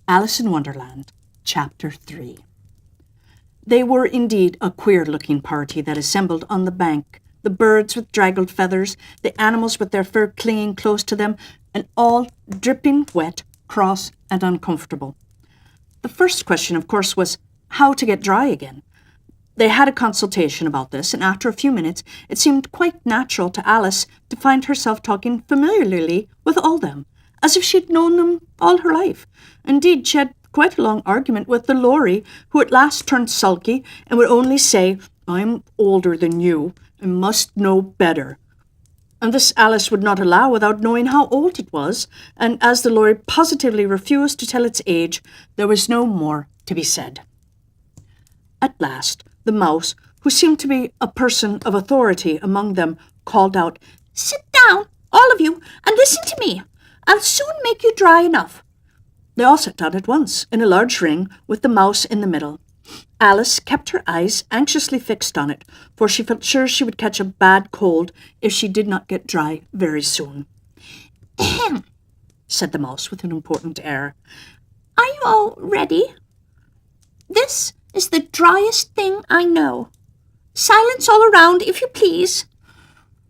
Alice in Wonderland, Chapter 3. They were indeed a queer-looking party that assembled on the bank, the birds with draggled feathers, the animals with their fur clinging close to them, and all dripping wet, cross, and uncomfortable. The first question, of course, was how to get dry again. They had a consultation about this, and after a few minutes it seemed quite natural to Alice to find herself talking familiarly with all them, as if she'd known them all her life. Indeed, she had quite a long argument with the Lorry, who at last turned sulky and would only say, "I'm older than you and must know better." And this Alice would not allow without knowing how old it was, and as the Lorry positively refused to tell its age, there was no more to be said. At last, the Mouse, who seemed to be a person of authority among them, called out, "Sit down, all of you, and listen to me. I'll soon make you dry enough." They all sat down at once, in a large ring, with the Mouse in the middle. Alice kept her eyes anxiously fixed on it, for she felt sure she would catch a bad cold if she did not get dry very soon. "Ahem," said the Mouse with an important air. "Are you all ready? This is the driest thing I know. Silence all around, if you please.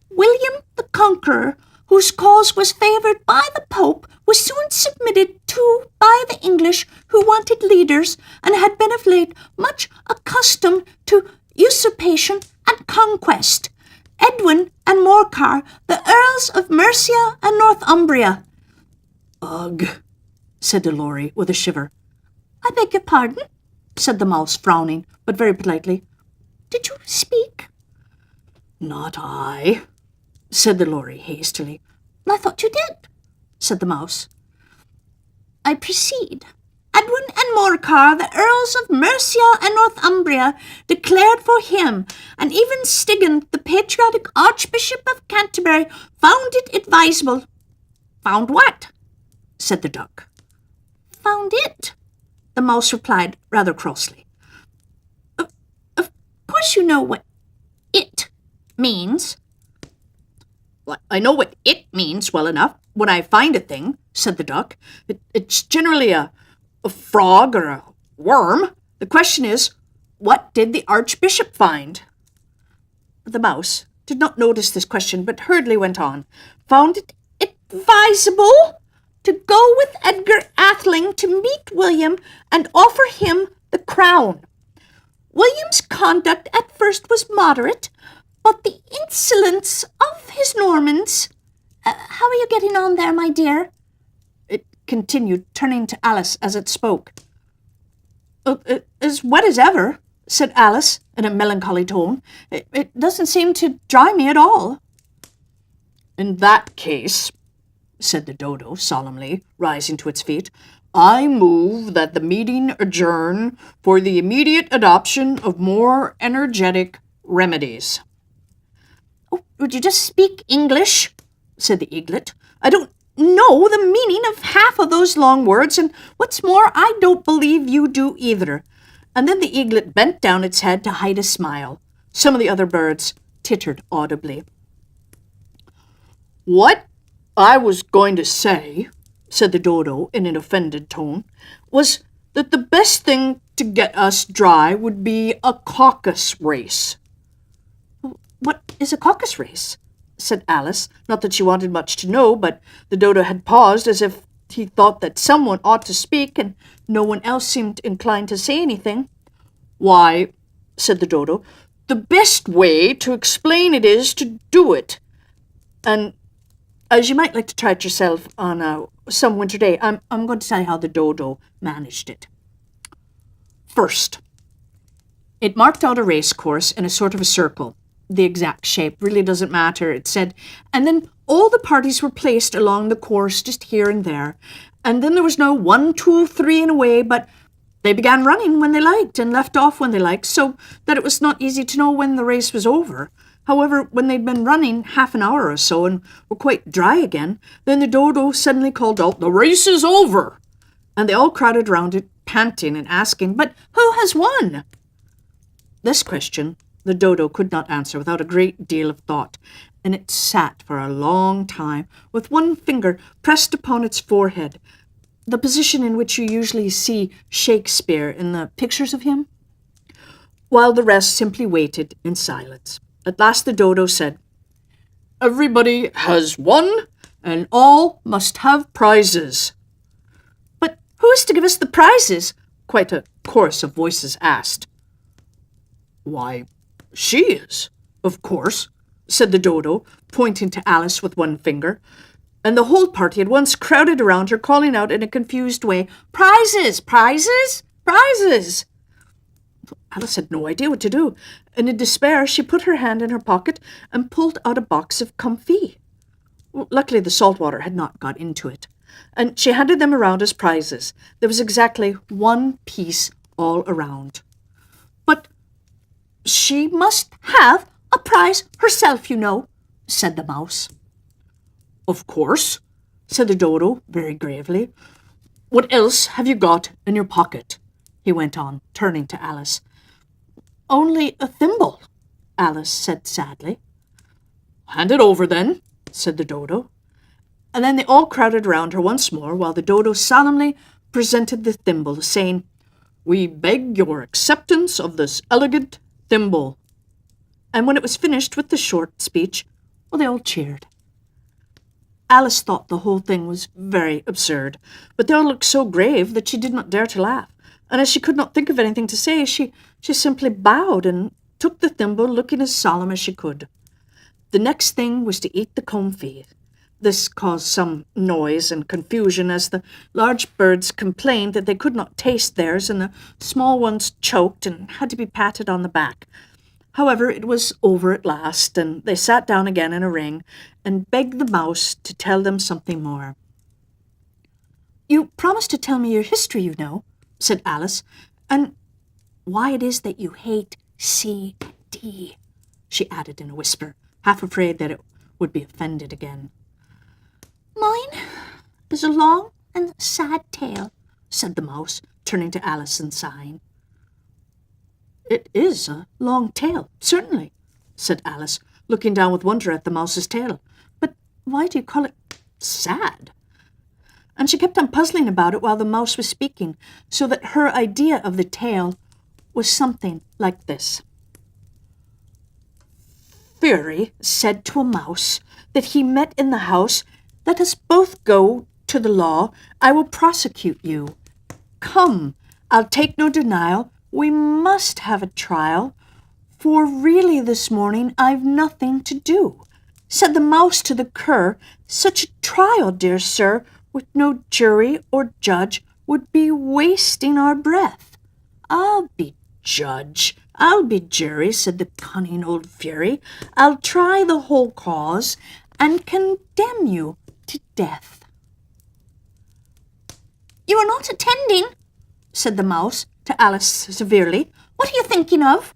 William the Conqueror, whose cause was favoured by the Pope, was soon submitted to by the English, who wanted leaders, and had been of late much accustomed to usurpation and conquest. Edwin and Morcar, the Earls of Mercia and Northumbria." "Ugh," said the Lorry with a shiver. "I beg your pardon," said the Mouse, frowning, but very politely. "Did you speak?" "Not I," said the Lorry hastily. "I thought you did," said the Mouse. "I proceed. Edwin and Morcar, the Earls of Mercia and Northumbria, declared for him, and even Stigand, the patriotic Archbishop of Canterbury, found it advisable." "Found what?" said the Duck. "Found it," the Mouse replied rather crossly. Of course you know what it means." "Well, I know what it means well enough when I find a thing," said the Duck. It's generally a frog or a worm. The question is, what did the Archbishop find?" The Mouse did not notice this question, but hurriedly went on. "Found it advisable to go with Edgar Atheling to meet William and offer him the crown. William's conduct at first was moderate, but the insolence of his Normans—" "How are you getting on there, my dear?" it continued, turning to Alice as it spoke. "As wet as ever," said Alice in a melancholy tone. It doesn't seem to dry me at all." "In that case," said the Dodo solemnly, rising to its feet, "I move that the meeting adjourn for the immediate adoption of more energetic remedies." "Oh, would you just speak English?" said the Eaglet. "I don't know the meaning of half of those long words, and what's more, I don't believe you do either." And then the Eaglet bent down its head to hide a smile. Some of the other birds tittered audibly. "What I was going to say," said the Dodo in an offended tone, "was that the best thing to get us dry would be a caucus race." "What is a caucus race?" said Alice, not that she wanted much to know, but the Dodo had paused as if he thought that someone ought to speak, and no one else seemed inclined to say anything. "Why," said the Dodo, "the best way to explain it is to do it. And as you might like to try it yourself on some winter day, I'm going to tell you how the Dodo managed it. First, it marked out a race course in a sort of a circle. The exact shape really doesn't matter, it said, and then all the parties were placed along the course just here and there, and then there was no 1, 2, 3 and away, but they began running when they liked and left off when they liked, so that it was not easy to know when the race was over. However, when they'd been running half an hour or so and were quite dry again, then the Dodo suddenly called out, 'The race is over!' And they all crowded round it, panting and asking, 'But who has won?' This question the Dodo could not answer without a great deal of thought, and it sat for a long time with one finger pressed upon its forehead. The position in which you usually see Shakespeare in the pictures of him, while the rest simply waited in silence. At last the Dodo said, "Everybody has won, and all must have prizes." "But who is to give us the prizes?" quite a chorus of voices asked. "Why, she is, of course," said the Dodo, pointing to Alice with one finger, and the whole party at once crowded around her, calling out in a confused way, "Prizes! Prizes! Prizes!" Alice had no idea what to do, and in despair she put her hand in her pocket and pulled out a box of comfits. Luckily the salt water had not got into it, and she handed them around as prizes. There was exactly one piece all around. "But she must have a prize herself, you know," said the Mouse. "Of course," said the Dodo very gravely. "What else have you got in your pocket?" he went on, turning to Alice. "Only a thimble," Alice said sadly. "Hand it over then," said the Dodo. And then they all crowded around her once more, while the Dodo solemnly presented the thimble, saying, "We beg your acceptance of this elegant thimble." And when it was finished with the short speech, well, they all cheered. Alice thought the whole thing was very absurd, but they all looked so grave that she did not dare to laugh, and as she could not think of anything to say, she simply bowed and took the thimble, looking as solemn as she could. The next thing was to eat the comfits. This caused some noise and confusion, as the large birds complained that they could not taste theirs, and the small ones choked and had to be patted on the back. However, it was over at last, and they sat down again in a ring and begged the Mouse to tell them something more. "You promised to tell me your history, you know," said Alice, "and why it is that you hate C.D., she added in a whisper, half afraid that it would be offended again. "Mine is a long and sad tale," said the Mouse, turning to Alice and sighing. "It is a long tale, certainly," said Alice, looking down with wonder at the Mouse's tail. "But why do you call it sad?" And she kept on puzzling about it while the Mouse was speaking, so that her idea of the tale was something like this. "Fury said to a mouse that he met in the house, 'Let us both go to the law. I will prosecute you. Come, I'll take no denial. We must have a trial, for really this morning I've nothing to do.' Said the Mouse to the Cur, 'Such a trial, dear sir, with no jury or judge, would be wasting our breath.' 'I'll be judge, I'll be jury,' said the cunning old Fury. 'I'll try the whole cause and condemn you to death.'" "You are not attending," said the Mouse to Alice severely. "What are you thinking of?"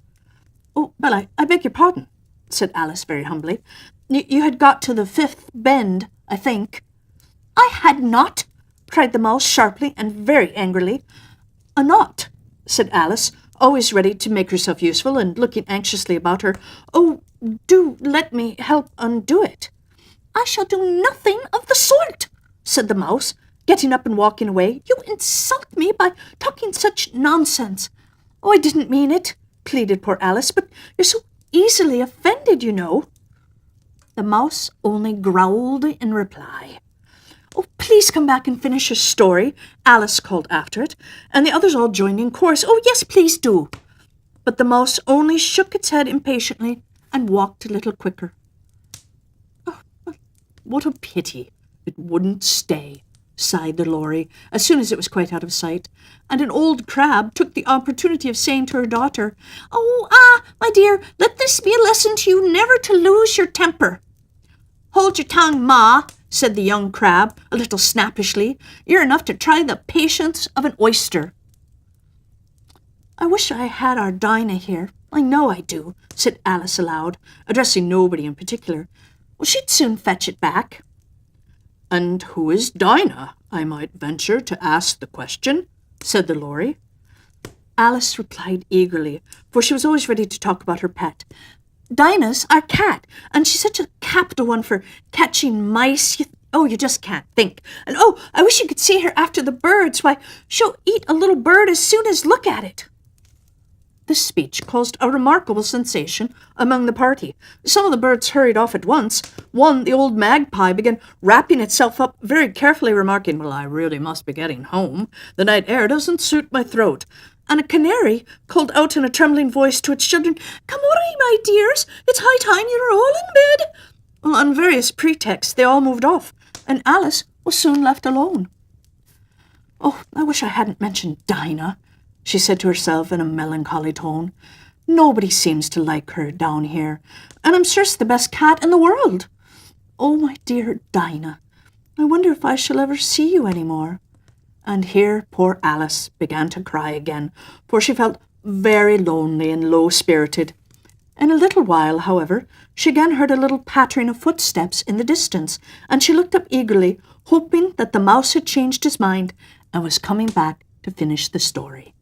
"Oh, well, I beg your pardon," said Alice very humbly. You had got to the fifth bend, I think." "I had not," cried the Mouse sharply and very angrily. "Not," said Alice, always ready to make herself useful and looking anxiously about her. "Oh, do let me help undo it." "I shall do nothing of the sort," said the Mouse, getting up and walking away. "You insult me by talking such nonsense." "Oh, I didn't mean it," pleaded poor Alice, "but you're so easily offended, you know." The Mouse only growled in reply. "Oh, please come back and finish your story," Alice called after it, and the others all joined in chorus. "Oh, yes, please do." But the Mouse only shook its head impatiently and walked a little quicker. "Oh, what a pity it wouldn't stay," sighed the Lory, as soon as it was quite out of sight, and an old crab took the opportunity of saying to her daughter, "Oh, my dear, let this be a lesson to you never to lose your temper." "Hold your tongue, Ma," said the young crab, a little snappishly. "You're enough to try the patience of an oyster." "I wish I had our Dinah here. I know I do," said Alice aloud, addressing nobody in particular. "Well, she'd soon fetch it back." "And who is Dinah, I might venture to ask the question?" said the Lory. Alice replied eagerly, for she was always ready to talk about her pet. "Dinah's our cat, and she's such a capital one for catching mice. Oh, you just can't think. And oh, I wish you could see her after the birds. Why, she'll eat a little bird as soon as look at it. This speech caused a remarkable sensation among the party. Some of the birds hurried off at once. One, the old magpie, began wrapping itself up very carefully, remarking, "Well, I really must be getting home. The night air doesn't suit my throat." And a canary called out in a trembling voice to its children, "Come away, my dears. It's high time you were all in bed." Well, on various pretexts, they all moved off, and Alice was soon left alone. "Oh, I wish I hadn't mentioned Dinah," she said to herself in a melancholy tone. "Nobody seems to like her down here, and I'm sure it's the best cat in the world. Oh, my dear Dinah, I wonder if I shall ever see you any more." And here poor Alice began to cry again, for she felt very lonely and low-spirited. In a little while, however, she again heard a little pattering of footsteps in the distance, and she looked up eagerly, hoping that the mouse had changed his mind and was coming back to finish the story.